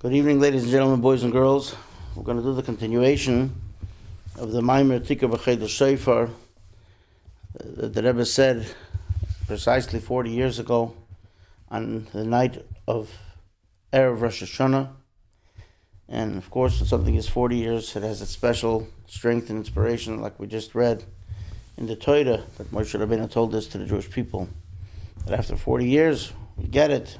Good evening, ladies and gentlemen, boys and girls. We're going to do the continuation of the Maimer Tiku Bachodesh Shofar that the Rebbe said precisely 40 years ago on the night of Erev Rosh Hashanah. And of course, when something is 40 years, it has a special strength and inspiration, like we just read in the Torah that Moshe Rabbeinu told this to the Jewish people, that after 40 years, we get it.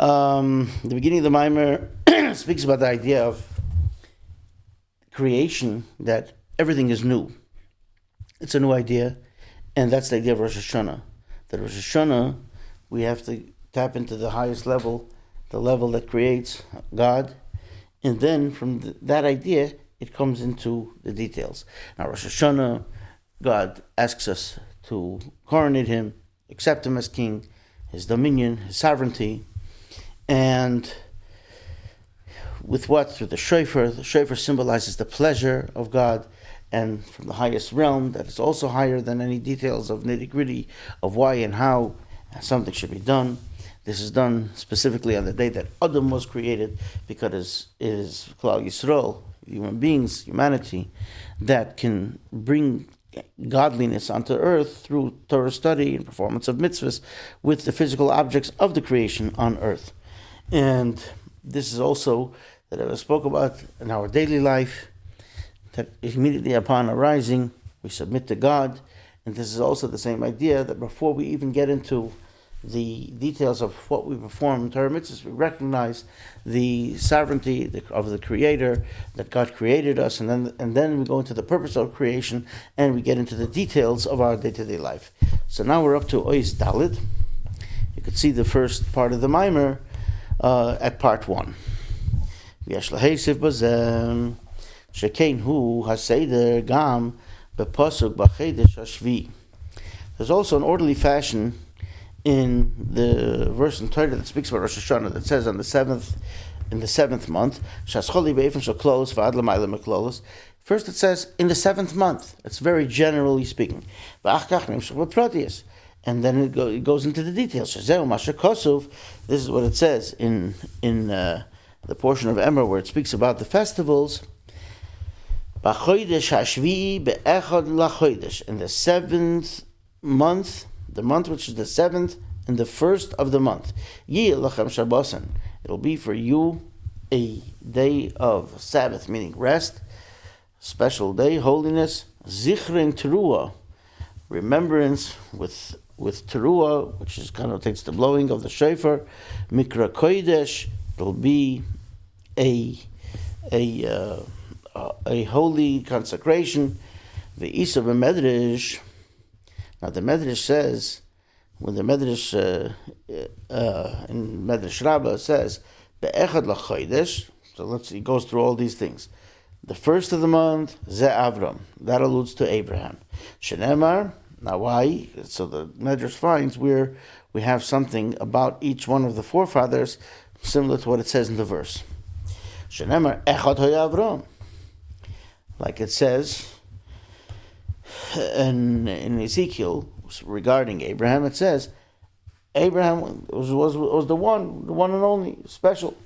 The beginning of the Maimer speaks about the idea of creation, that everything is new. It's a new idea, and that's the idea of Rosh Hashanah. That Rosh Hashanah, we have to tap into the highest level, the level that creates God, and then from that idea, it comes into the details. Now, Rosh Hashanah, God asks us to coronate Him, accept Him as King, His dominion, His sovereignty, and with what? Through the Shofar. The Shofar symbolizes the pleasure of God, and from the highest realm, that is also higher than any details of nitty-gritty of why and how something should be done. This is done specifically on the day that Adam was created, because it is Klal Yisrael, human beings, humanity, that can bring godliness onto earth through Torah study and performance of mitzvahs with the physical objects of the creation on earth. And this is also that I spoke about in our daily life, that immediately upon arising, we submit to God. And this is also the same idea that before we even get into the details of what we perform in Torah mitzvahs, we recognize the sovereignty of the Creator, that God created us, and then we go into the purpose of creation, and we get into the details of our day-to-day life. So now we're up to Ois Dalid. You could see the first part of the Maimer at part 1. There's also an orderly fashion in the verse in Torah that speaks about Rosh Hashanah, that says in the seventh month, first it says in the 7th month. It's very generally speaking. And then it goes into the details. This is what it says in the portion of Emor where it speaks about the festivals. Bachodesh hashvi'i be'echad lachodesh, in the 7th month, the month which is the 7th and the 1st of the month. Yeh lachem shabbosan, it'll be for you a day of Sabbath, meaning rest, special day, holiness. Zichrin teruah, remembrance with teruah, which is connotates the blowing of the shofar. Mikra kodesh, it'll be a holy consecration. The Isa b'medrash. Now the Medrash says, when the Medrash in Medrash Rabbah says be'echad lachodesh, so he goes through all these things. The 1st of the month, ze Avram, that alludes to Abraham. Shenemar. Now why? So the Medrash finds where we have something about each one of the forefathers similar to what it says in the verse. Shenemar echad hoya Avram, like it says in Ezekiel regarding Abraham. It says Abraham was the one and only, special.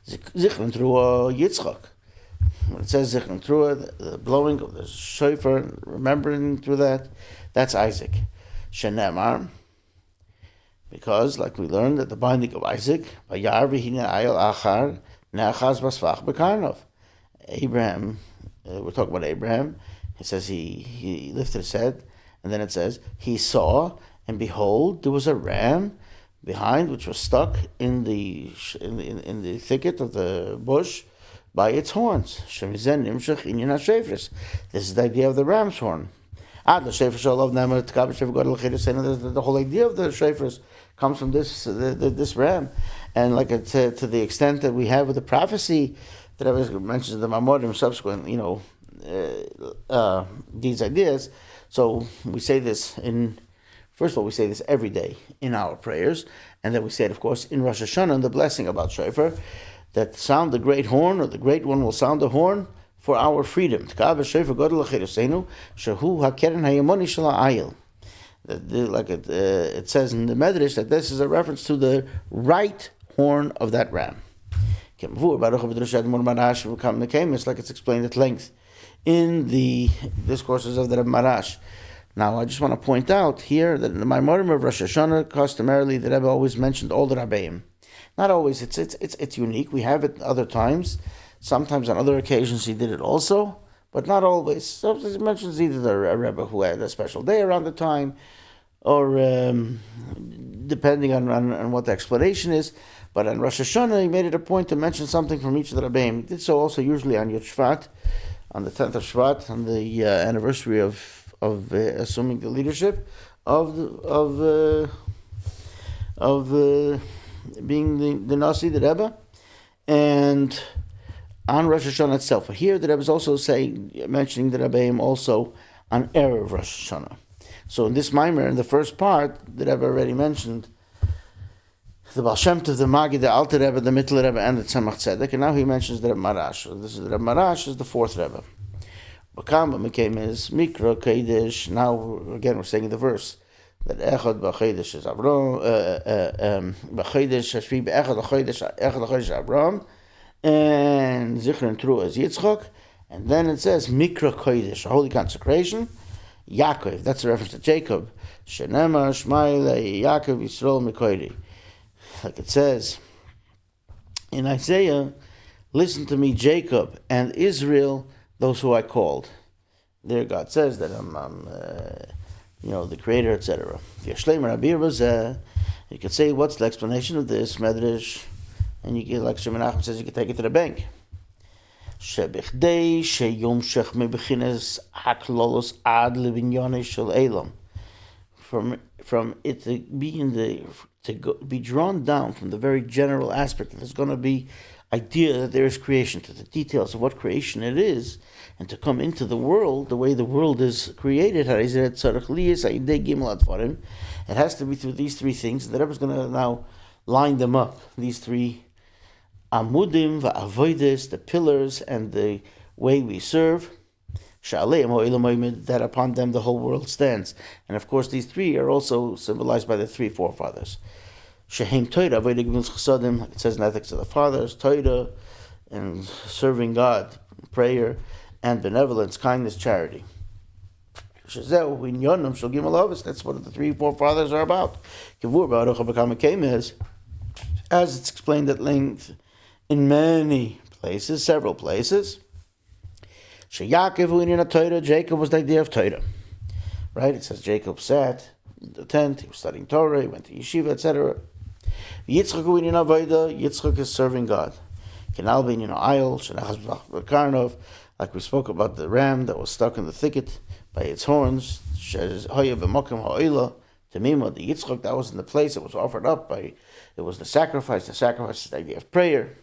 Zichron through Yitzchak. When it says Zichron through the blowing of the shofar, remembering through that, that's Isaac. Shenemar, because like we learned that the binding of Isaac, Abraham, we're talking about Abraham. It says he lifted his head, and then it says he saw, and behold, there was a ram behind, which was stuck in the thicket of the bush by its horns. This is the idea of the ram's horn. The whole idea of the shofars comes from this ram, and like it said, to the extent that we have with the prophecy that I mentioned in the Mamorim subsequent, these ideas. So we say this first of all, we say this every day in our prayers, and then we say it, of course, in Rosh Hashanah, in the blessing about shofar, that sound the great horn, or the great one will sound the horn for our freedom. Like it says in the Medrash, that this is a reference to the right horn of that ram. Like it's explained at length in the discourses of the Rebbe Marash. Now, I just want to point out here that in the Maimorim of Rosh Hashanah, customarily the Rebbe always mentioned all the Rabbeim. Not always. It's unique. We have it other times. Sometimes on other occasions he did it also, but not always. Sometimes he mentions either the Rebbe who had a special day around the time, or depending on what the explanation is. But on Rosh Hashanah, he made it a point to mention something from each of the Rabbeim. He did so also usually on Yud Shvat, on the 10th of Shvat, on the anniversary of assuming the leadership of being the Nasi, the Rebbe, and on Rosh Hashanah itself. But here the Rebbe is also mentioning the Rebbeim also on Erev Rosh Hashanah. So in this Maimer, in the first part, the Rebbe already mentioned the Baal Shem Tov, the Magi, the Alter Rebbe, the Mittel Rebbe, and the Tzemach Tzedek, and now he mentions the Rebbe Marash. So this is the Rebbe Marash, is the fourth Rebbe. Bakam became his Mikra Kodesh. Now again we're saying the verse that Echad Bachodesh is Avram, Bachodesh Hashvi Echad Bachodesh Avram, and Zichron Tru as Yitzchak, and then it says Mikra Kodesh, a holy consecration. Yaakov, that's a reference to Jacob. Shenema Shmaile Yaakov Yisrael Mikoiri. Like it says in Isaiah, listen to me, Jacob and Israel, those who I called. There God says that I'm the creator, etc. You could say, what's the explanation of this Medrash? And you get, like Rabbi Menachem says, you can take it to the bank. From it to be drawn down from the very general aspect that there's going to be idea that there is creation, to the details of what creation it is, and to come into the world the way the world is created. It has to be through these three things. The Rebbe is going to now line them up. These three amudim, va'avodes, the pillars, and the way we serve. That upon them the whole world stands. And of course these three are also symbolized by the three forefathers. Shehem Torah, like it says in Ethics of the Fathers, Torah, and serving God, prayer, and benevolence, kindness, charity. That's what the three forefathers are about. As it's explained at length in many places, several places. Jacob was the idea of Torah. Right? It says Jacob sat in the tent, he was studying Torah, he went to yeshiva, etc. Yitzchak is serving God. Like we spoke about the ram that was stuck in the thicket by its horns. The Yitzchak that was in the place, it was offered up by, it was the sacrifice. The sacrifice is the idea of prayer,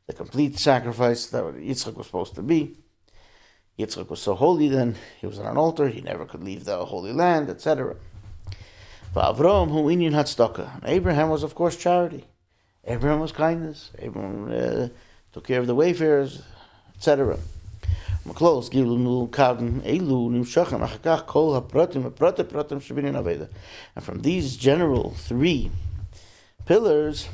the complete sacrifice that Yitzchak was supposed to be. Yitzchak was so holy then, he was on an altar, he never could leave the Holy Land, etc. Abraham was, of course, charity. Abraham was kindness. Abraham took care of the wayfarers, etc. And from these general three pillars,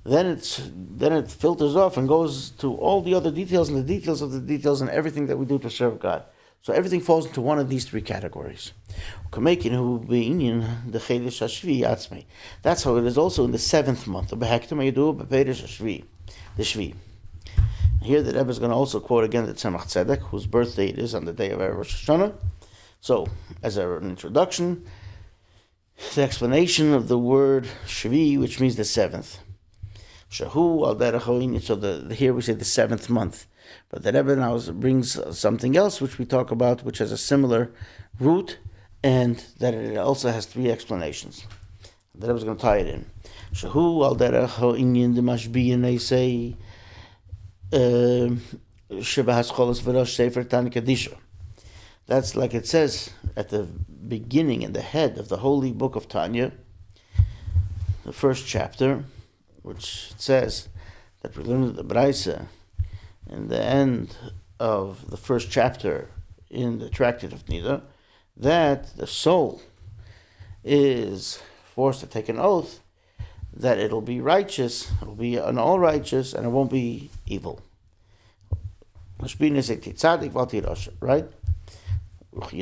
then it filters off and goes to all the other details and the details of the details and everything that we do to serve God. So everything falls into one of these three categories. That's how it is also in the 7th month. The Shvi. Here the Rebbe is going to also quote again the Tzemach Tzedek, whose birthday it is on the day of Rosh Hashanah. So, as an introduction, the explanation of the word Shvi, which means the 7th. Shahu al derech, so here we say the 7th month. But the Rebbe now brings something else which we talk about, which has a similar root, and that it also has three explanations. The Rebbe is going to tie it in. Shahu al derech ha'inyan demashbiya neisei shebahas cholos v'rosh sefer Tan Kedisha. That's like it says at the beginning and the head of the holy book of Tanya, the first chapter, which says that we learned the Braisa in the end of the first chapter in the Tractate of Nida, that the soul is forced to take an oath that it'll be righteous, it'll be an all righteous, and it won't be evil. Right? Like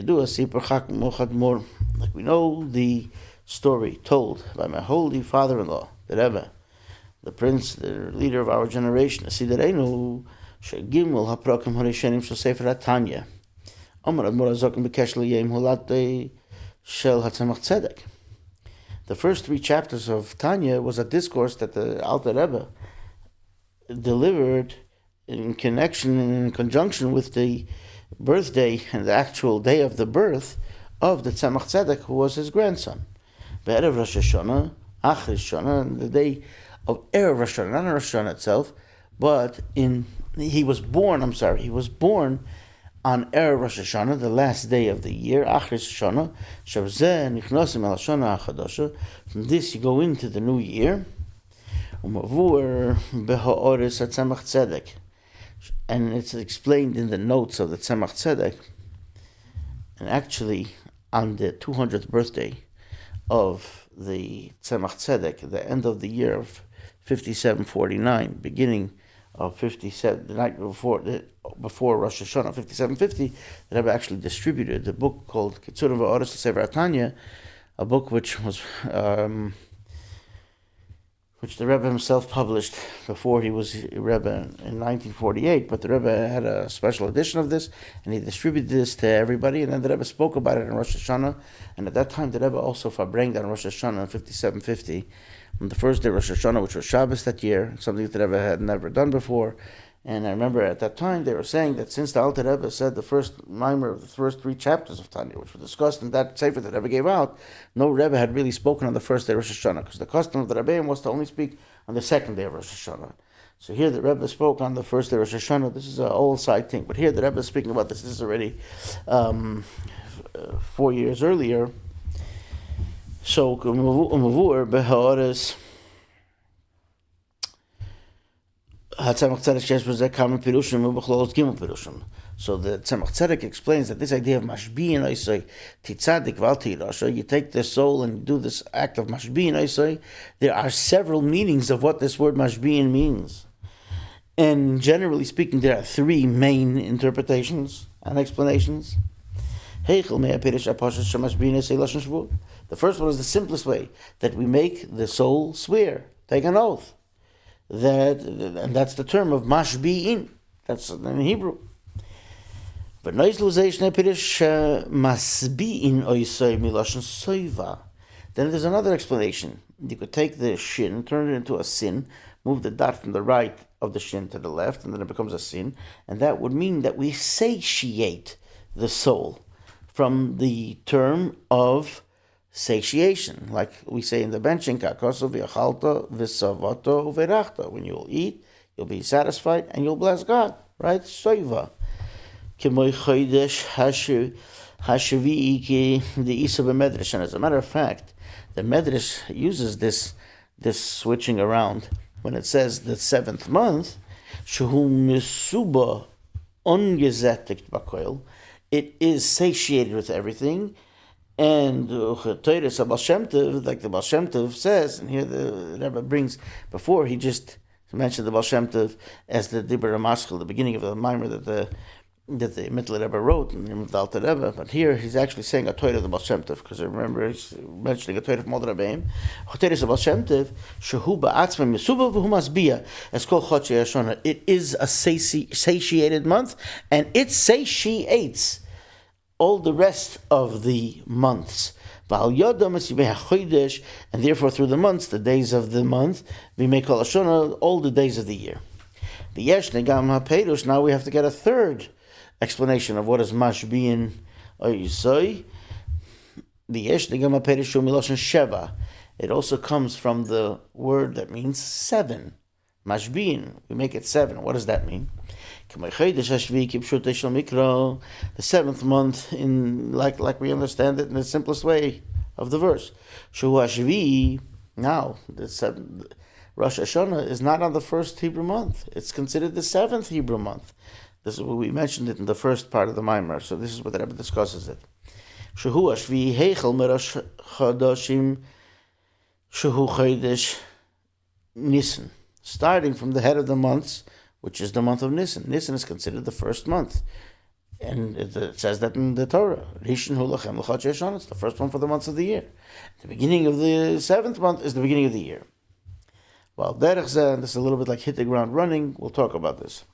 we know the story told by my holy father-in-law, the Rebbe, the prince, the leader of our generation, the first 3 chapters of Tanya was a discourse that the Alter Rebbe delivered in connection and in conjunction with the birthday and the actual day of the birth of the Tzemach Tzedek, who was his grandson. Be'erev Rosh Hashanah, Ach Rosh Hashanah, the day of Erev Rosh Hashanah, not Rosh Hashanah itself, but he was born on Erev Rosh Hashanah, the last day of the year, Ach Rosh Hashanah, Shavzeh Nichnosim El Hashanah HaChadasha. From this you go into the new year. Umavur Beha'oris HaTzemach Tzedek. And it's explained in the notes of the Tzemach Tzedek. And actually, on the 200th birthday of the Tzemach Tzedek, the end of the year of 5749, beginning of 57, the night before Rosh Hashanah, 5750, the Rebbe actually distributed a book called Kitzurim V'Oros Sefer Tanya, a book which the Rebbe himself published before he was Rebbe in 1948, but the Rebbe had a special edition of this, and he distributed this to everybody, and then the Rebbe spoke about it in Rosh Hashanah, and at that time the Rebbe also farbrenged on Rosh Hashanah in 5750, on the first day of Rosh Hashanah, which was Shabbos that year, something that the Rebbe had never done before. And I remember at that time they were saying that since the Alter Rebbe said the first mimer of the first 3 chapters of Tanya, which were discussed in that sefer that Rebbe gave out, no Rebbe had really spoken on the first day of Rosh Hashanah, because the custom of the Rebbeim was to only speak on the second day of Rosh Hashanah. So here the Rebbe spoke on the first day of Rosh Hashanah. This is an old side thing, but here the Rebbe is speaking about this. This is already 4 years earlier. So Umavur Behaoris. So the Tzemach Tzedek explains that this idea of mashbi'in oisai titzadik val tirasha, you take the soul and you do this act of mashbi'in oisai. There are several meanings of what this word mashbi'in means, and generally speaking, there are 3 main interpretations and explanations. The first one is the simplest way, that we make the soul swear, take an oath. And that's the term of mashbi'in. That's in Hebrew. But then there's another explanation. You could take the shin, turn it into a sin, move the dot from the right of the shin to the left, and then it becomes a sin. And that would mean that we satiate the soul from the term of satiation, like we say in the benching, when you'll eat, you'll be satisfied and you'll bless God, right? Soiva. And as a matter of fact, the Medrash uses this switching around when it says the 7th month, it is satiated with everything. And like the Baal Shem Tov says, and here the Rebbe brings, before he just mentioned the Baal Shem Tov as the Dibur HaMaskil, the beginning of the Mimer that the Mittler Rebbe wrote in the name of the Alter Rebbe, but here he's actually saying a Torah of the Baal Shem Tov, because remember he's mentioning a Torah from all the Rebbeim. It is a satiated month, and it satiates all the rest of the months. And therefore through the months, the days of the month, we make all the days of the year. Now we have to get a third explanation of what is mashbi'in oisai. It also comes from the word that means 7. Mashbi'in, we make it 7. What does that mean? The 7th month, in like we understand it in the simplest way of the verse. Now, Rosh Hashanah is not on the first Hebrew month. It's considered the 7th Hebrew month. This is what we mentioned it in the first part of the Maimer. So this is what the Rebbe discusses it. Nisan, starting from the head of the months, which is the month of Nisan. Nisan is considered the first month. And it says that in the Torah. Rishon hu lachem l'chadshei shana. It's the first one for the months of the year. The beginning of the 7th month is the beginning of the year. Well, derech zeh, this is a little bit like hit the ground running. We'll talk about this.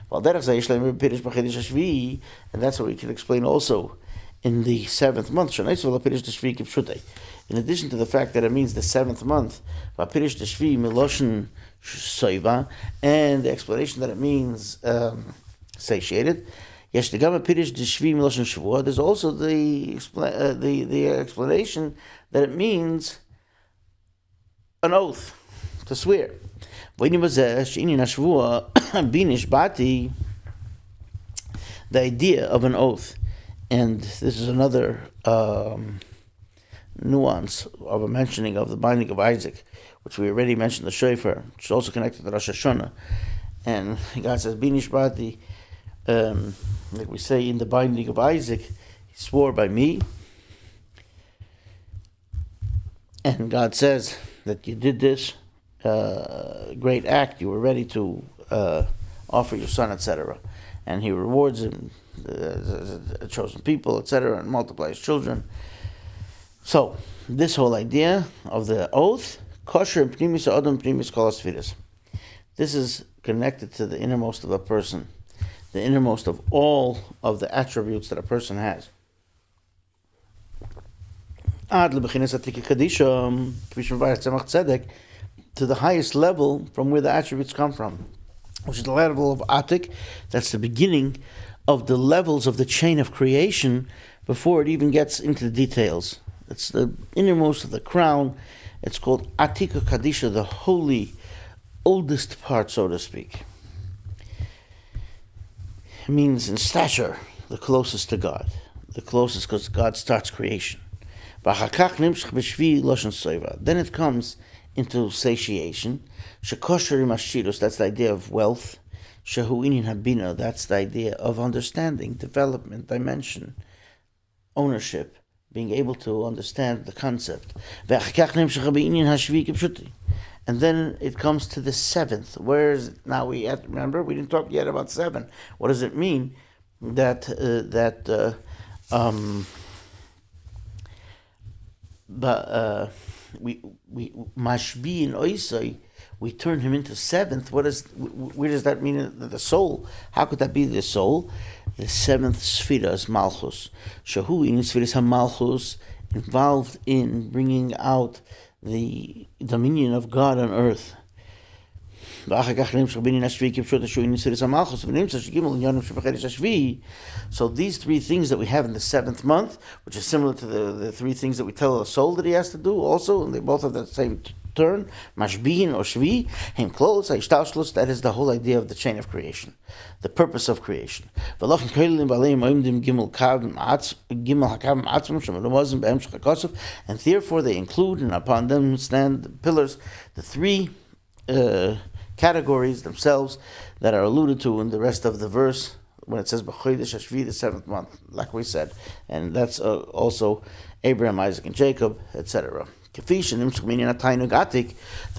Well, derech zeh yishleim b'pirish b'chedesh hashvi'i, and that's what we can explain also in the 7th month. Shanaitz v'lapirish d'shvi'i kipshutei. In addition to the fact that it means the 7th month, v'pirish d'shvi'i miloshen soiva, and the explanation that it means satiated. There's also the explanation that it means an oath, to swear. The idea of an oath, and this is another nuance of a mentioning of the binding of Isaac, which we already mentioned, the Shofar, which is also connected to Rosh Hashanah. And God says, Binish Bati, like we say in the binding of Isaac, he swore by me. And God says that you did this great act, you were ready to offer your son, etc. And he rewards him, a chosen people, etc., and multiplies children. So, this whole idea of the oath, kosher pnimis adam pnimis kol asfiras. This is connected to the innermost of a person, the innermost of all of the attributes that a person has. To the highest level from where the attributes come from, which is the level of Atik. That's the beginning of the levels of the chain of creation before it even gets into the details. It's the innermost of the crown. It's called Atika Kadisha, the holy, oldest part, so to speak. It means in stature, the closest to God. The closest because God starts creation. Then it comes into satiation. That's the idea of wealth. That's the idea of understanding, development, dimension, ownership, being able to understand the concept. And then it comes to the 7th. Where is it? Now we have to remember, we didn't talk yet about 7. What does it mean that we mashbi in oisai, we turn him into 7th? Where does that mean? The soul? How could that be the soul? The 7th sfira is malchus. Shahu in sfiras ha-malchus, involved in bringing out the dominion of God on earth. So these 3 things that we have in the 7th month, which is similar to the 3 things that we tell the soul that he has to do also, and they both have that same turn, mashbihin or shvi, him clothes, that is the whole idea of the chain of creation, the purpose of creation. And therefore they include, and upon them stand the pillars, the 3 categories themselves that are alluded to in the rest of the verse when it says Bachodesh Hashvi, the 7th month, like we said, and that's also Abraham, Isaac, and Jacob, etc. The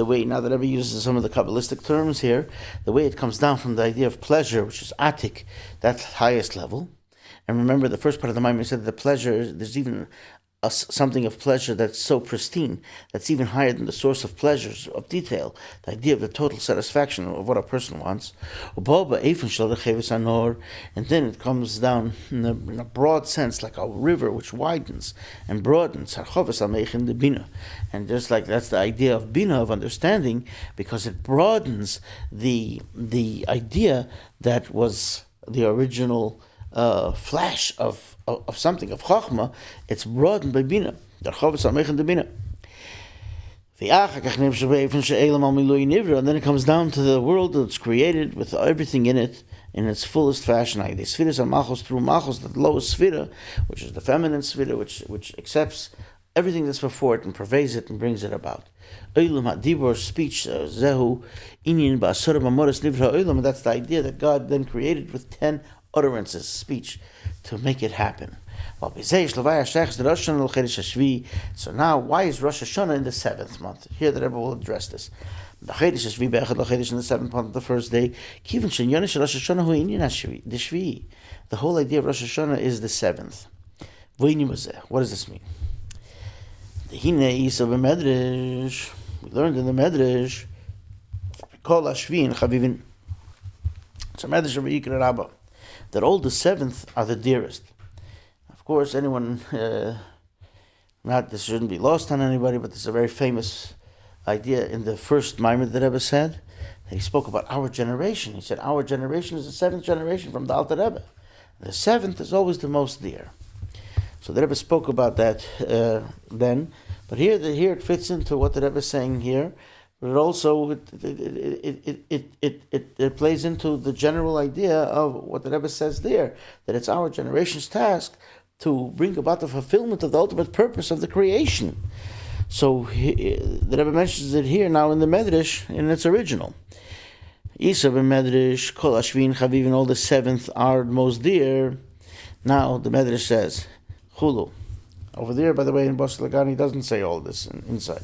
way, now that Rebbe uses some of the Kabbalistic terms here, the way it comes down from the idea of pleasure, which is Atik, that's highest level. And remember, the first part of the Maimon said that the pleasure, there's even something of pleasure that's so pristine, that's even higher than the source of pleasures, of detail, the idea of the total satisfaction of what a person wants. And then it comes down in a broad sense, like a river which widens and broadens. And just like that's the idea of bina, of understanding, because it broadens the idea that was the original flash of something, of Chachma. It's broadened by Bina. And then it comes down to the world that's created with everything in it in its fullest fashion. The spheres are Malchus, through Malchus, the lowest sphere, which is the feminine sphere, which accepts everything that's before it and pervades it and brings it about. Speech, Zehu, Inyan, Ba'asura, Mamoras, Nivra, that's the idea that God then created with 10 utterances, speech, to make it happen. So now, why is Rosh Hashanah in the 7th month? Here the Rebbe will address this. Bachodesh is in the 7th month, the first day. The whole idea of Rosh Hashanah is the 7th. What does this mean? We learned in the Medrash, it's a Medrash of Rabbi Rebbe, that all the 7th are the dearest. Of course, anyone, this shouldn't be lost on anybody, but this is a very famous idea in the first Maimer that Rebbe said, that he spoke about our generation. He said, our generation is the 7th generation from the Alter Rebbe. The 7th is always the most dear. So the Rebbe spoke about that then, but here it fits into what the Rebbe is saying here, but it also it plays into the general idea of what the Rebbe says there, that it's our generation's task to bring about the fulfillment of the ultimate purpose of the creation. So the Rebbe mentions it here now in the Medrash in its original. Isa b'Medrash kol Ashvin Chavivin, all the 7th are most dear. Now the Medrash says Chulu. Over there, by the way, in Bas Lagan, he doesn't say all this inside,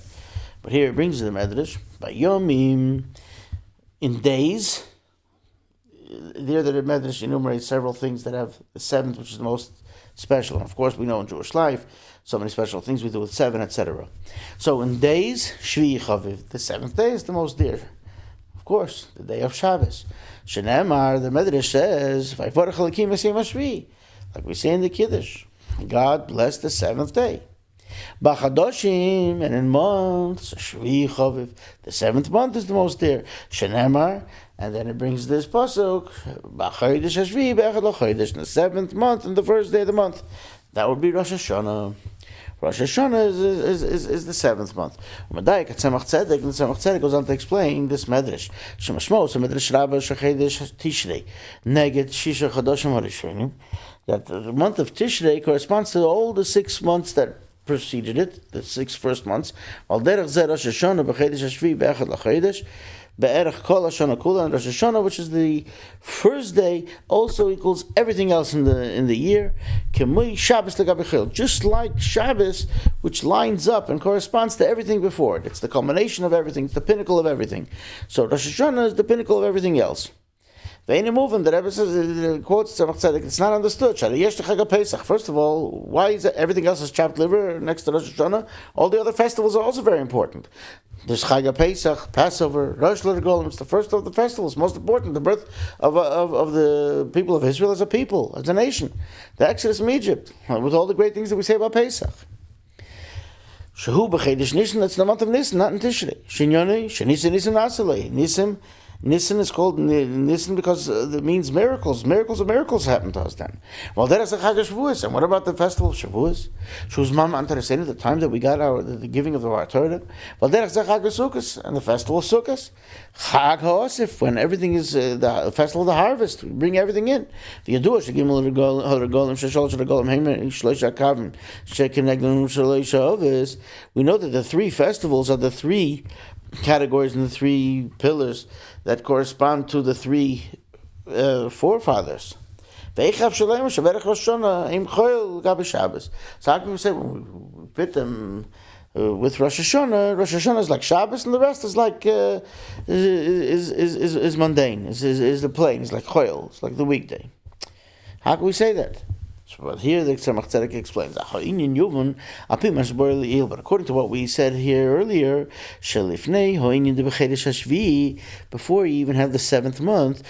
but here it brings the Medrash by Yomim, in days. There the Medrash enumerates several things that have the 7th, which is the most special. And of course, we know in Jewish life so many special things we do with 7, etc. So in days, Shvi Chaviv, the 7th day is the most dear. Of course, the day of Shabbos. Shenemar, the Medrash says, like we say in the Kiddush, God bless the 7th day. Bachodesh, and in months, Shvi Chaviv, the 7th month is the most dear. Shenemar, and then it brings this pasuk, Bachodesh Hashvi Be'echad LaChodesh, in the 7th month and the first day of the month. That would be Rosh Hashanah. Rosh Hashanah is the 7th month. Medayik at Tzemach Tzedek, and Tzemach Tzedek goes on to explain this medrash. Shemashmo, so medrash Rabbah Shechedesh Tishrei, Neged Shisha Chadoshim Harishonim, that the month of Tishrei corresponds to all the 6 months that preceded it, the 6 first months. Al derech zeh Rosh Hashanah b'Chodesh Hashvi Be'echad LaChodesh, Be'erech Kol Hashanah Kula, and Rosh Hashanah, which is the first day, also equals everything else in the year. Kemui Shabbos legabe Chol, just like Shabbos, which lines up and corresponds to everything before it. It's the culmination of everything. It's the pinnacle of everything. So Rosh Hashanah is the pinnacle of everything else. The Rebbe says, quotes Tzemach Tzedek, it's not understood. First of all, why is it everything else is chopped liver next to Rosh Hashanah? All the other festivals are also very important. There's Chag HaPesach, Passover, Rosh Hashanah. It's the first of the festivals, most important, the birth of the people of Israel as a people, as a nation. The Exodus from Egypt, with all the great things that we say about Pesach. Shehu b'Chodesh Nisan, that's the month of Nisan, not in Tishrei. Shinyoni, Shenisan Nisan Asalei. Nisan is called Nisan because it means miracles. Miracles happen to us then. Well, that is the Chag HaShavuos. And what about the festival of Shavuos? Shuz Mam Antaresenu, the time that we got the giving of our Torah. Well, that is the Chag HaSukkos and the festival of Sukkos. Chag HaOsif, when everything is the festival of the harvest, we bring everything in. The Yadua Shegimel Regolim Sheshol Regolim Heimer Shloisha Kavim Shekineglim Shloisha Ovis. We know that the 3 festivals are the 3 categories and the 3 pillars that correspond to the 3 forefathers. So how can we say when we put them with Rosh Hashanah? Rosh Hashanah is like Shabbos, and the rest is like is mundane, is the plain, it's like Choil, it's like the weekday. How can we say that? But here the Tzemach Tzedek explains, but according to what we said here earlier, before you even have the 7th month,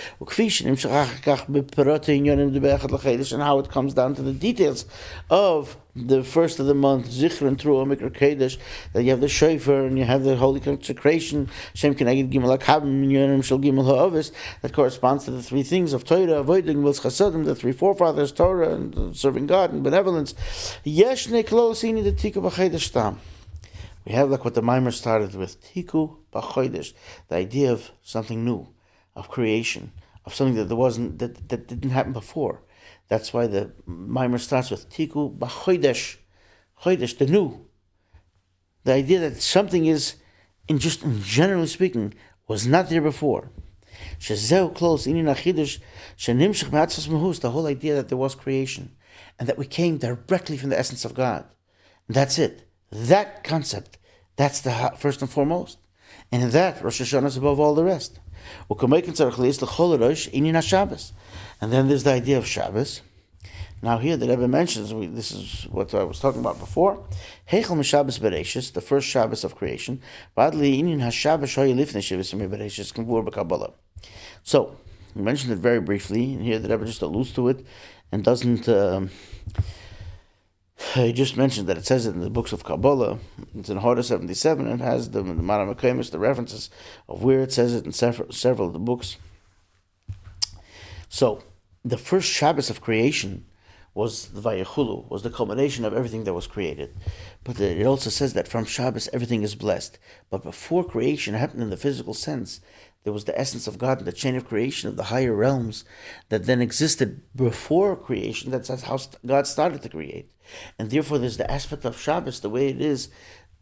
and how it comes down to the details of the first of the month, Zichron and through Omikra Kodesh, that you have the Shofar and you have the holy consecration, Shem Keneged Gimel HaKabim Yonim Shel Gimel HaOvis, that corresponds to the 3 things of Torah, avoiding Gimel Chasadim, the 3 forefathers, Torah and serving God and benevolence. Yesh Neklol Sini the Tiku Bachodesh Tam. We have like what the Maimer started with, Tiku Bachodesh, the idea of something new, of creation, of something that that didn't happen before. That's why the Maimer starts with Tiku Bachodesh, Chodesh, the new. The idea that something is, generally speaking, was not there before. Shezeu close, the whole idea that there was creation. and that we came directly from the essence of God. And that's it. That concept, that's the first and foremost. And in that, Rosh Hashanah is above all the rest. And then there's the idea of Shabbos. Now here the Rebbe mentions, this is what I was talking about before, Heichel Shabbos Bereshis, the first Shabbos of creation. So, we mentioned it very briefly, and here the Rebbe just alludes to it, and doesn't, he just mentioned that it says it in the books of Kabbalah. It's in Hora 77, and it has the Maram the references of where it says it in several of the books. So, the first Shabbos of creation was the Vayechulu, was the culmination of everything that was created. But it also says that from Shabbos everything is blessed. But before creation happened in the physical sense, there was the essence of God, the chain of creation of the higher realms that then existed before creation. That's how God started to create. And therefore there's the aspect of Shabbos, the way it is,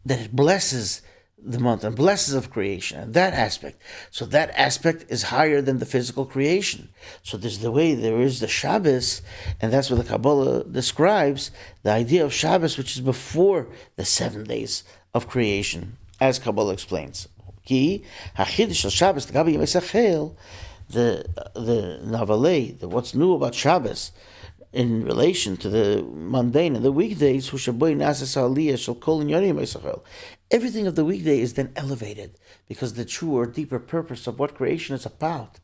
that it blesses the month and blesses of creation, and that aspect. So that aspect is higher than the physical creation. So there's the way there is the Shabbos, and that's what the Kabbalah describes, the idea of Shabbos, which is before the 7 days of creation, as Kabbalah explains. Ki hachidush Shabbos the Navalei, what's new about Shabbos in relation to the mundane and the weekdays, everything of the weekday is then elevated, because the true or deeper purpose of what creation is about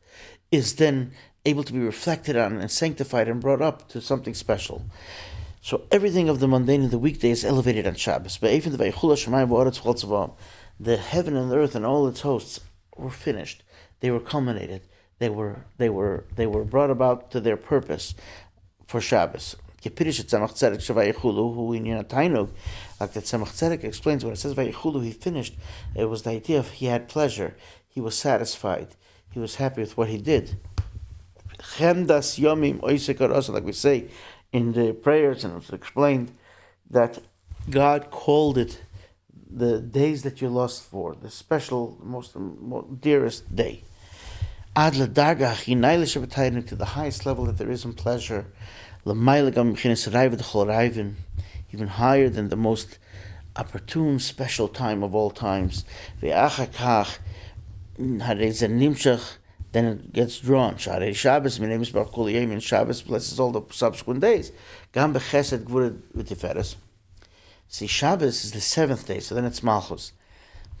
is then able to be reflected on and sanctified and brought up to something special. So everything of the mundane and the weekday is elevated on Shabbos. The heaven and the earth and all its hosts were finished. They were culminated. They were brought about to their purpose for Shabbos. Like the Tzemach Tzedek explains, when it says Vayichulu, he finished, it was the idea of he had pleasure, he was satisfied, he was happy with what he did. Like we say in the prayers, and it's explained that God called it the days that you lost for, the special, most dearest day. To the highest level that there is in pleasure, even higher than the most opportune, special time of all times. Then it gets drawn. Shabbos blesses all the subsequent days. See, Shabbos is the 7th day, so then it's Malchus.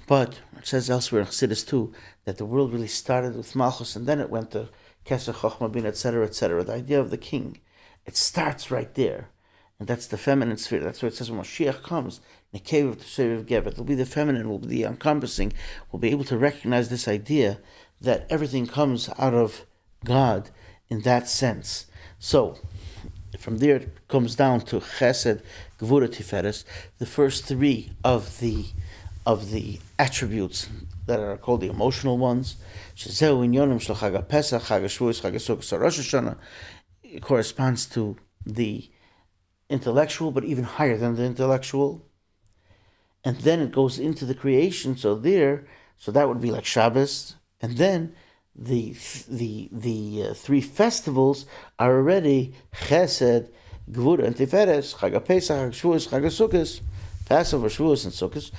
But it says elsewhere in Chassidus too that the world really started with Malchus, and then it went to Keser, Chochmah, Bin, etc., etc. The idea of the king, it starts right there, and that's the feminine sphere. That's why it says when Mashiach comes, in the cave of the Seir of Gever, it'll be the feminine, will be the encompassing, will be able to recognize this idea that everything comes out of God in that sense. So, from there it comes down to Chesed, Gvura, Tiferes, the first 3 of the attributes that are called the emotional ones. It corresponds to the intellectual, but even higher than the intellectual. And then it goes into the creation. So that would be like Shabbos. And then the 3 festivals are already Chesed, Gvura, and Tiferes, Chag Pesach, Chag Shavuos, Chag Sukkos, Passover, Shavuos, and Sukkos.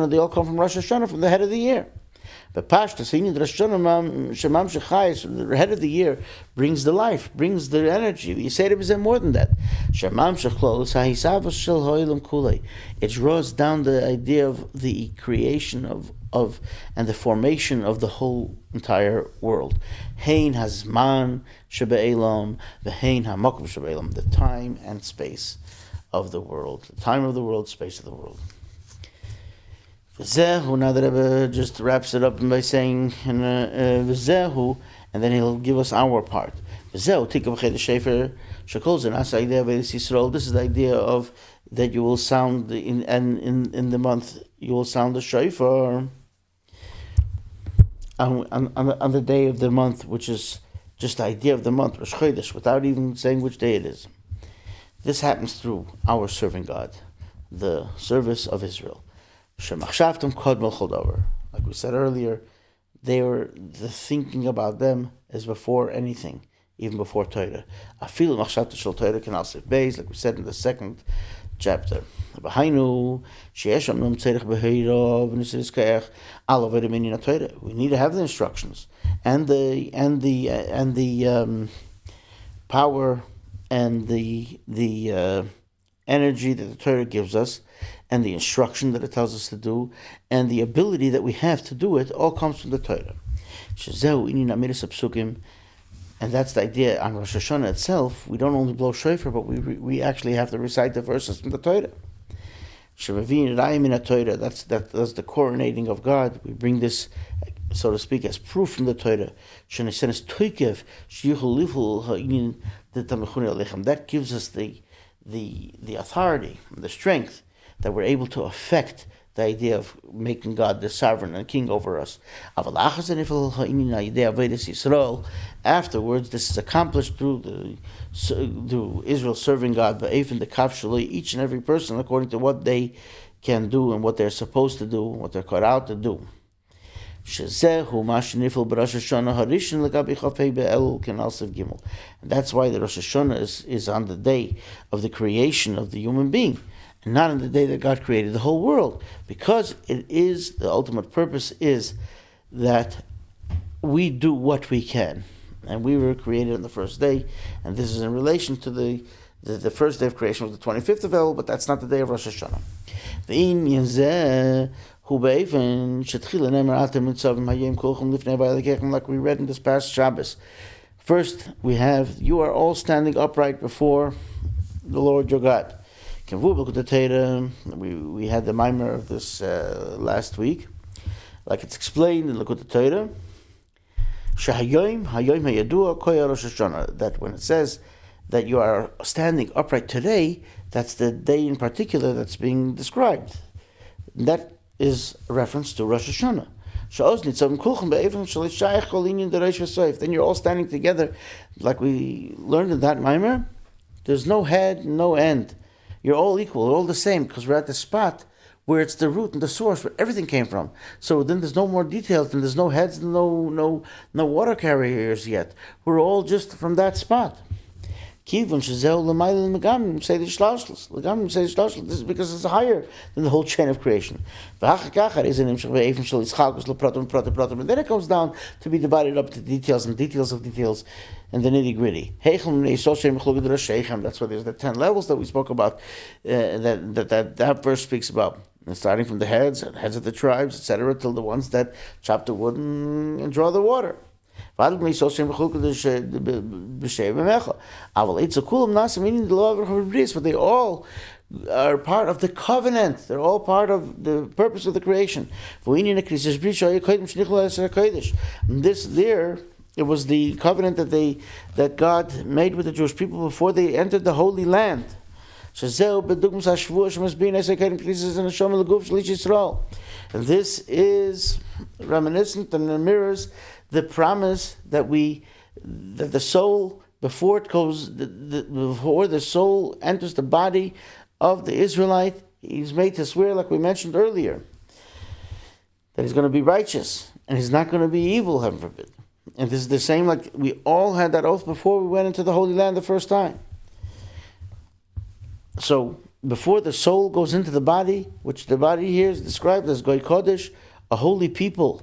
They all come from Rosh Hashanah, from the head of the year. But Pashtas, the head of the year brings the life, brings the energy. You say to be more than that. It draws down the idea of the creation of and the formation of the whole entire world. Hein hazman shebe'elam, v'hein hamakom shebe'elam, the time and space of the world, the time of the world, space of the world. V'zehu, now the Rebbe just wraps it up by saying, v'zehu, and then he'll give us our part. V'zehu, Tiku Bachodesh Shofar, shekol zenas idea of Eretz Yisrael. This is the idea of that you will sound in the month, you will sound the shofar on the day of the month, which is just the idea of the month, Rosh Chodesh, without even saying which day it is. This happens through our serving God, the service of Israel. Like we said earlier, the thinking about them is before anything. even before Torah. Afilu machshavta shel Torah can also base, like we said in the second chapter. Behainu sheyesh amnum tzerich beheira v'nisiris kayach al avodah minyan Torah. We need to have the instructions and the power and the energy that the Torah gives us, and the instruction that it tells us to do, and the ability that we have to do it, all comes from the Torah. And that's the idea on Rosh Hashanah itself. We don't only blow shofar, but we actually have to recite the verses from the Torah. That's the coronating of God. We bring this, so to speak, as proof from the Torah. That gives us the authority, the strength, that we're able to affect the idea of making God the sovereign and king over us. Afterwards, this is accomplished through Israel serving God, each and every person according to what they can do and what they're supposed to do and what they're called out to do. And that's why the Rosh Hashanah is on the day of the creation of the human being, and not on the day that God created the whole world, because it is, the ultimate purpose is that we do what we can, and we were created on the first day, and this is in relation to the first day of creation was the 25th of Elul, but that's not the day of Rosh Hashanah. Like we read in this past Shabbos. First, we have, you are all standing upright before the Lord your God. We had the mimer of this last week, like it's explained in Likutei Torah. That when it says that you are standing upright today, that's the day in particular that's being described. And that is a reference to Rosh Hashanah. Then you're all standing together, like we learned in that mimer. There's no head, no end. You're all equal, all the same, because we're at the spot where it's the root and the source where everything came from. So then there's no more details, and there's no heads, no water carriers yet. We're all just from that spot. This is because it's higher than the whole chain of creation. And then it comes down to be divided up to details and details of details and the nitty gritty. That's why there's the 10 levels that we spoke about, that verse speaks about. And starting from the heads of the tribes, etc., till the ones that chop the wood and draw the water. But they all are part of the covenant. They're all part of the purpose of the creation. And this there, it was the covenant that God made with the Jewish people before they entered the Holy Land. And this is reminiscent and mirrors the promise that the soul, before it goes, before the soul enters the body of the Israelite, he's made to swear, like we mentioned earlier, that he's going to be righteous and he's not going to be evil, heaven forbid. And this is the same, like we all had that oath before we went into the Holy Land the first time. So before the soul goes into the body, which the body here is described as Goy Kodesh, a holy people,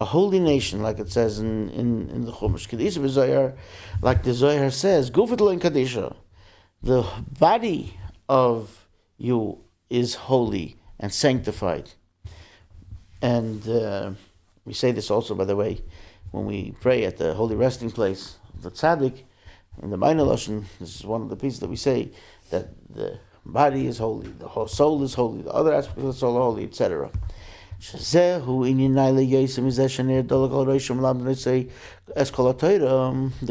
a holy nation, like it says in the Chumash. Like the Zohar says, the body of you is holy and sanctified. And we say this also, by the way, when we pray at the holy resting place of the tzaddik, in the Minor Lashon. This is one of the pieces that we say, that the body is holy, the whole soul is holy, the other aspects of the soul are holy, etc. The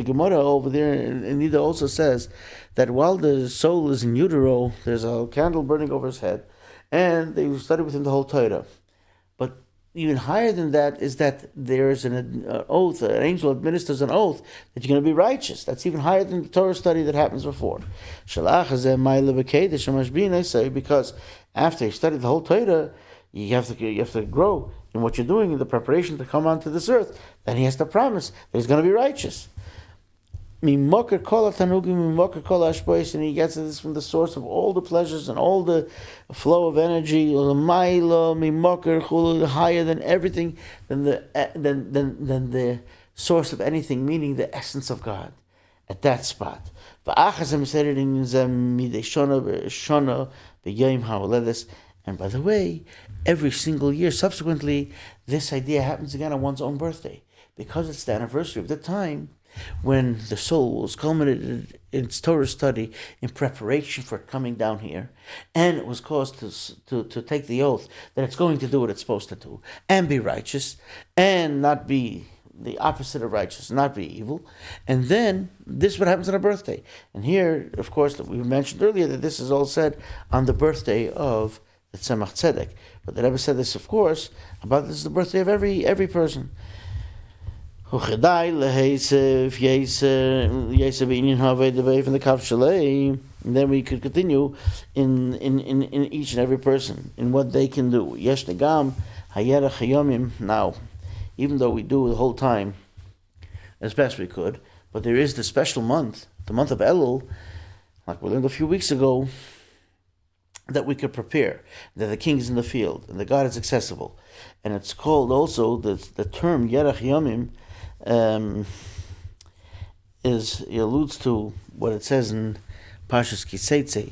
Gemara over there in Nida also says that while the soul is in utero, there's a candle burning over his head, and they study with him the whole Torah. But even higher than that is that there is an oath, an angel administers an oath that you're going to be righteous. That's even higher than the Torah study that happens before. Because after you study the whole Torah, you have to grow in what you're doing in the preparation to come onto this earth. Then he has to promise that he's going to be righteous. Mimoker kol tanugim, mimoker kol ashbois, and he gets this from the source of all the pleasures and all the flow of energy. L'maylo mimoker chulu, higher than everything, than the source of anything, meaning the essence of God, at that spot. And by the way, every single year subsequently, this idea happens again on one's own birthday, because it's the anniversary of the time when the soul was culminated in its Torah study in preparation for it coming down here, and it was caused to take the oath that it's going to do what it's supposed to do, and be righteous, and not be the opposite of righteous, not be evil. And then this is what happens on a birthday. And here, of course, we mentioned earlier that this is all said on the birthday of the Tzemach Tzedek. But the Rebbe said this, of course, about this is the birthday of every person. And then we could continue in each and every person, in what they can do. Now, even though we do the whole time as best we could, but there is the special month, the month of Elul, like we learned a few weeks ago, that we could prepare, that the king is in the field, and the God is accessible. And it's called also, the term Yerach Yomim, it alludes to what it says in Parshas Kiseitze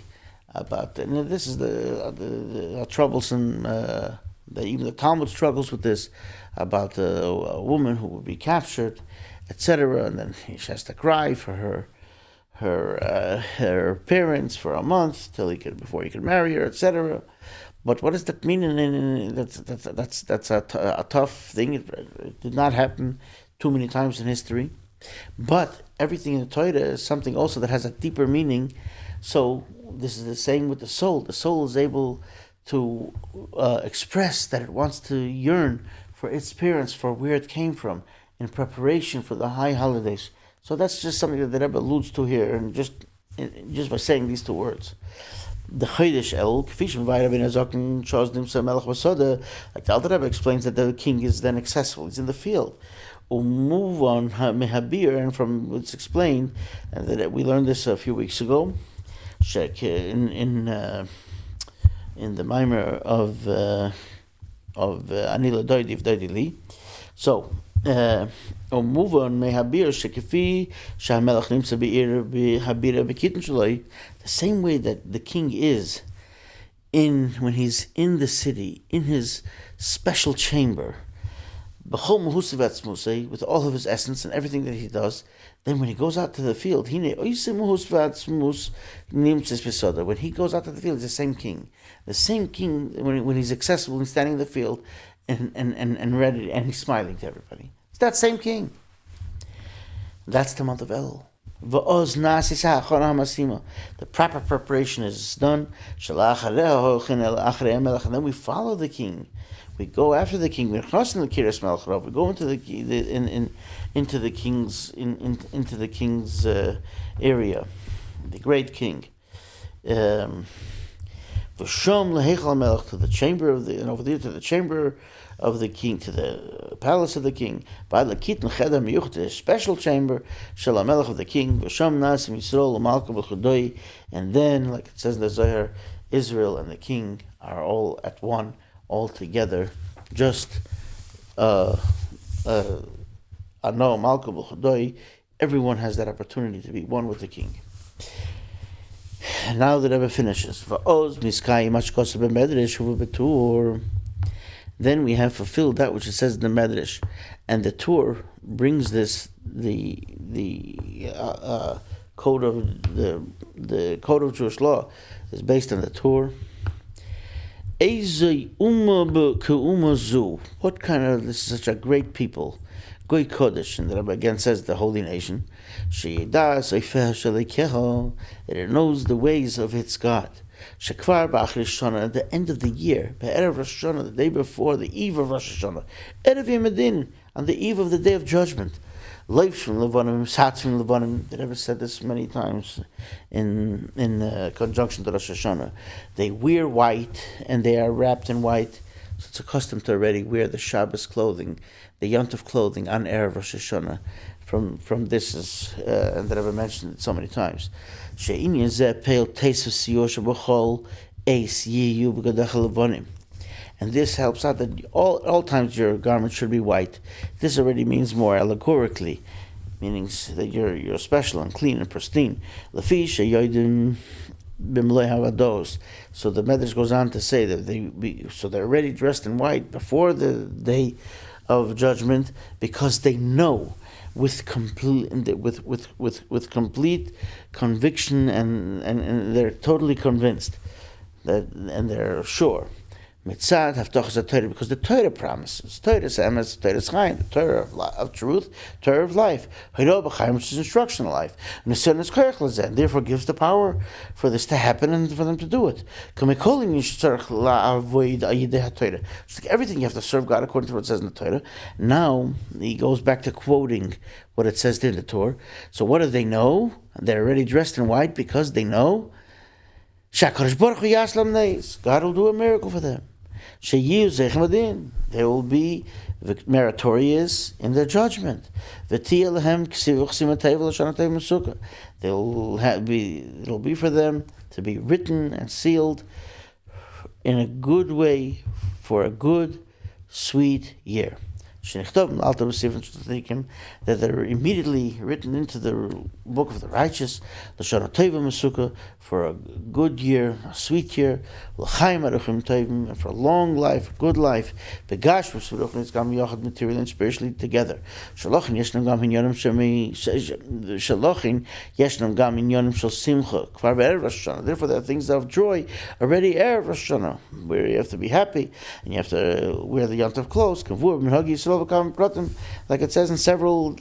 about, and this is the troublesome, that even the Talmud struggles with this, about a woman who would be captured, etc., and then she has to cry for her parents for a month before he could marry her, etc. But what does that mean? That's a tough thing. It did not happen too many times in history, but everything in the Torah is something also that has a deeper meaning. So this is the same with the soul. The soul is able to express that it wants to yearn for its parents, for where it came from, in preparation for the high holidays. So that's just something that the Rebbe alludes to here, and just by saying these two words. The Chodesh El, like the Alter Rebbe explains, that the king is then accessible, he's in the field. Move on mehabir, and from what's explained, and that we learned this a few weeks ago, in the Maimer of Anila Doidiv Doidili. So, move on mehabir shekefi shamelach nimsa beir behabira bekitten shaloi. The same way that the king is when he's in the city, in his special chamber, with all of his essence and everything that he does. Then when he goes out to the field, when he goes out to the field, he's the same king. The same king when he's accessible and standing in the field and ready, and he's smiling to everybody. It's that same king. That's the month of El. The proper preparation is done. And then we follow the king. We go after the king. We go into the king's area, the great king. To the chamber of the, and over there to the chamber of the king, to the palace of the king. The special chamber of the king. And then, like it says in the Zohar, Israel and the king are all at one, all together. Just everyone has that opportunity to be one with the king. And now the Rebbe finishes. Then we have fulfilled that which it says in the Medrash, and the Torah brings this the code of the code of Jewish law is based on the Torah. What kind of, this is such a great people, Goy Kodesh, and the Rebbe again says the holy nation. It knows the ways of its God. At the end of the year, the day before, the eve of Rosh Hashanah, on the eve of the day of judgment, the Rebbe said this many times in conjunction to Rosh Hashanah. They wear white and they are wrapped in white, So it's accustomed to already wear the Shabbos clothing, the Yontif clothing on Erev Rosh Hashanah. From this is, and that I've mentioned it so many times. She'inyan zeh peil teisv siyosh b'chol eis yiyu b'gadach levonim. And this helps out that all times your garment should be white. This already means more allegorically, meaning that you're special and clean and pristine. Lefi she'yodim b'mlei havados. So the Medrash goes on to say that they're already dressed in white before the day of judgment, because they know with complete conviction and they're totally convinced that, and they're sure. Mitzad Haftachas HaTorah, because the Torah promises. Torah is Emes, Torah is Chaim, the Torah of truth, Torah of life. Hiro b'Chaim, which is instructional life. And the Son is Koyach L'zeh, and therefore gives the power for this to happen and for them to do it. K'mekolim yishtzarech la'avoid ayidei HaTorah. Just like everything, you have to serve God according to what it says in the Torah. Now, he goes back to quoting what it says in the Torah. So what do they know? They're already dressed in white because they know Shakadosh Baruch Hu Yaslam Neis. God will do a miracle for them. They will be meritorious in their judgment. It'll be for them to be written and sealed in a good way for a good, sweet year. That they're immediately written into the book of the righteous, for a good year, a sweet year, and for a long life, good life, materially and spiritually together. Therefore, there are things of joy already Erev Rosh Hashanah, where you have to be happy and you have to wear the Yontif clothes, like it says in several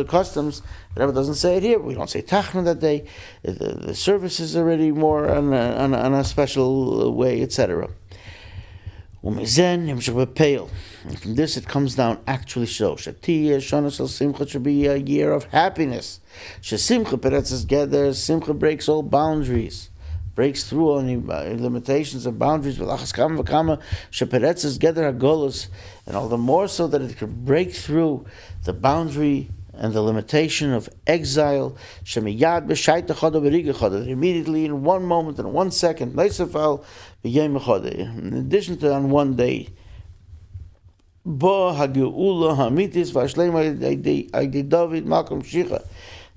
customs. The Rebbe doesn't say it here. We don't say Tachna that day. The service is already more on a special way, etc. And from this it comes down actually so. Shana should be a year of happiness. Simcha breaks all boundaries, breaks through any limitations and boundaries. And all the more so that it could break through the boundary and the limitation of exile. Immediately, in one moment, in 1 second, in addition to on one day,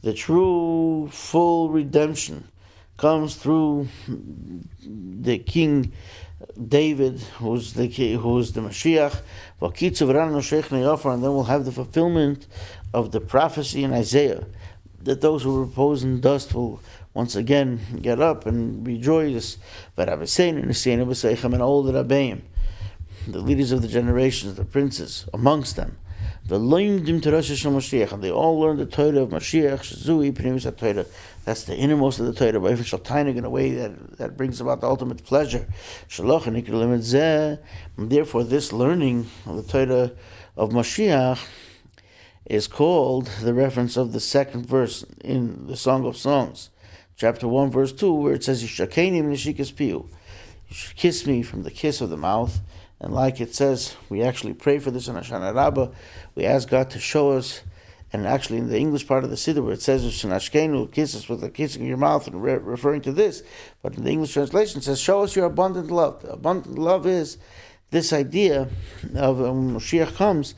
the true full redemption comes through the King David, who's the Mashiach, and then we'll have the fulfillment of the prophecy in Isaiah, that those who repose in dust will once again get up and rejoice. And all the Rabbeim, the leaders of the generations, the princes amongst them, and they all learn the Torah of Mashiach. That's the innermost of the Torah, in a way that brings about the ultimate pleasure. And therefore, this learning of the Torah of Mashiach is called the reference of the second verse in the Song of Songs, chapter 1, verse 2, where it says, you should kiss me from the kiss of the mouth. And like it says, we actually pray for this in Hoshana Rabbah. We ask God to show us, and actually in the English part of the Siddur where it says, kiss us with the kissing of your mouth, and referring to this. But in the English translation it says, show us your abundant love. The abundant love is this idea of when Mashiach comes,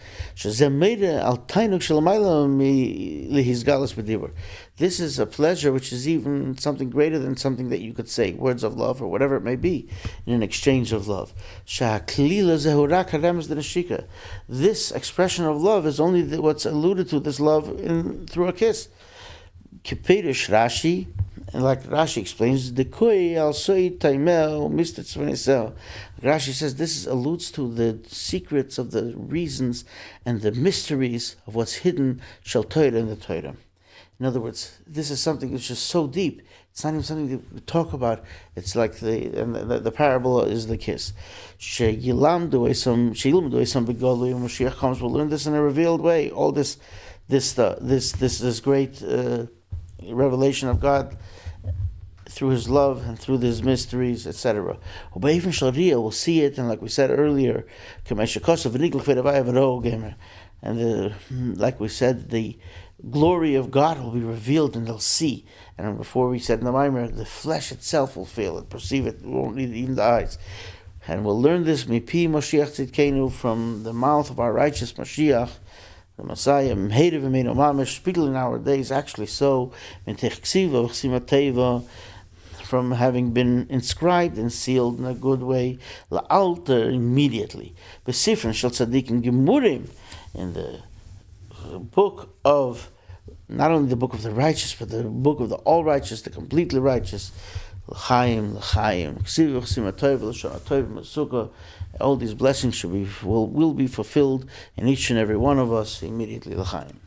this is a pleasure which is even something greater than something that you could say, words of love or whatever it may be, in an exchange of love. This expression of love is only what's alluded to, this love through a kiss. Kipedish Rashi, and like Rashi explains, Rashi says this alludes to the secrets of the reasons and the mysteries of what's hidden shel Torah in the Torah. In other words, this is something that's just so deep. It's not even something that we talk about. It's like the parable is the kiss. When Mashiach comes, we'll learn this in a revealed way. All this great revelation of God through His love and through His mysteries, etc. We'll see it, and like we said earlier, and like we said, the glory of God will be revealed, and they'll see. And before we said in the Maimer, the flesh itself will feel it, perceive it. We won't need even the eyes. And we'll learn this mipi Mashiach Tzidkenu, from the mouth of our righteous Mashiach, the Messiah, speaking in our days, actually so, from having been inscribed and sealed in a good way, la'alter, immediately. Besifren shel tzadikim gemurim, in the book of, not only the book of the righteous, but the book of the all righteous, the completely righteous, l'chaim, all these blessings will be fulfilled in each and every one of us immediately, l'chaim.